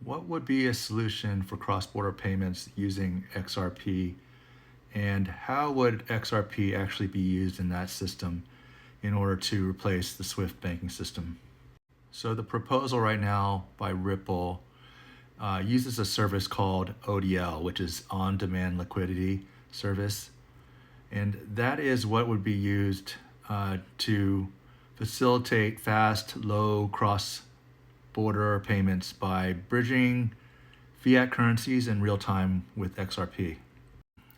What would be a solution for cross-border payments using XRP, and how would XRP actually be used in that system in order to replace the SWIFT banking system? So the proposal right now by Ripple uses a service called ODL, which is on-demand liquidity service. And that is what would be used to facilitate fast, low cross-border payments by bridging fiat currencies in real time with XRP.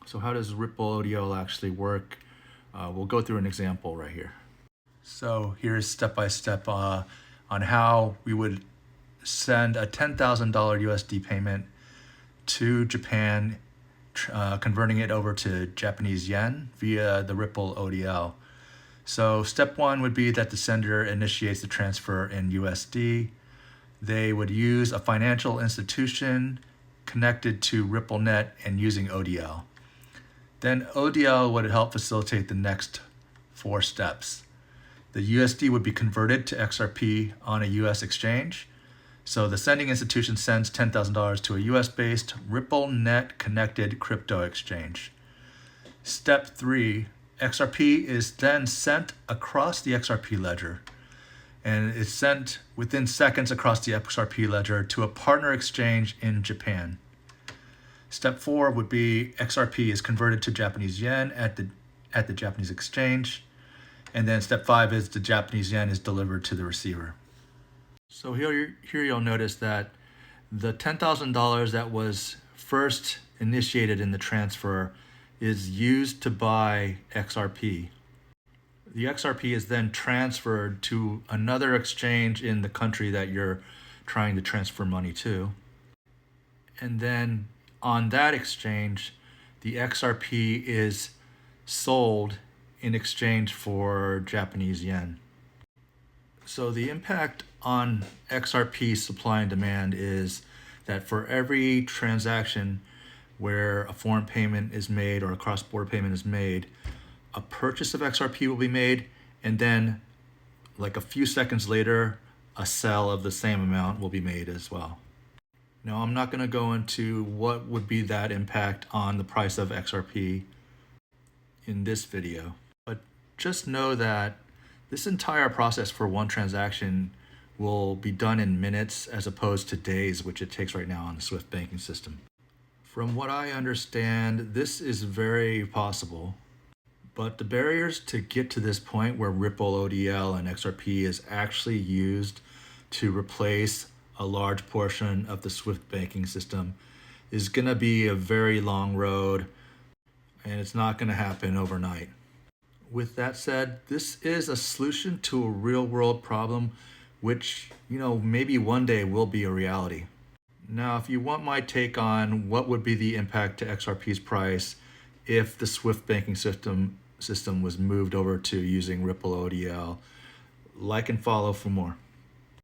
So how does Ripple ODL actually work? We'll go through an example right here. So here's step-by-step on how we would send a $10,000 USD payment to Japan, converting it over to Japanese yen via the Ripple ODL. So step one would be that the sender initiates the transfer in USD. They would use a financial institution connected to RippleNet and using ODL. Then ODL would help facilitate the next 4 steps. The USD would be converted to XRP on a US exchange. So the sending institution sends $10,000 to a US-based RippleNet connected crypto exchange. Step 3, XRP is then sent across the XRP ledger, and it's sent within seconds across the XRP ledger to a partner exchange in Japan. Step 4 would be XRP is converted to Japanese yen at the Japanese exchange. And then step 5 is the Japanese yen is delivered to the receiver. So here you'll notice that the $10,000 that was first initiated in the transfer is used to buy XRP. The XRP is then transferred to another exchange in the country that you're trying to transfer money to. And then on that exchange, the XRP is sold in exchange for Japanese yen. So the impact on XRP supply and demand is that for every transaction where a foreign payment is made or a cross-border payment is made, a purchase of XRP will be made, and then like a few seconds later, a sell of the same amount will be made as well. Now, I'm not going to go into what would be that impact on the price of XRP in this video, but just know that this entire process for one transaction will be done in minutes as opposed to days, which it takes right now on the SWIFT banking system. From what I understand, this is very possible, but the barriers to get to this point where Ripple ODL and XRP is actually used to replace a large portion of the SWIFT banking system is going to be a very long road, and it's not going to happen overnight. With that said, this is a solution to a real-world problem, which, maybe one day will be a reality. Now, if you want my take on what would be the impact to XRP's price if the SWIFT banking system was moved over to using Ripple ODL, like and follow for more.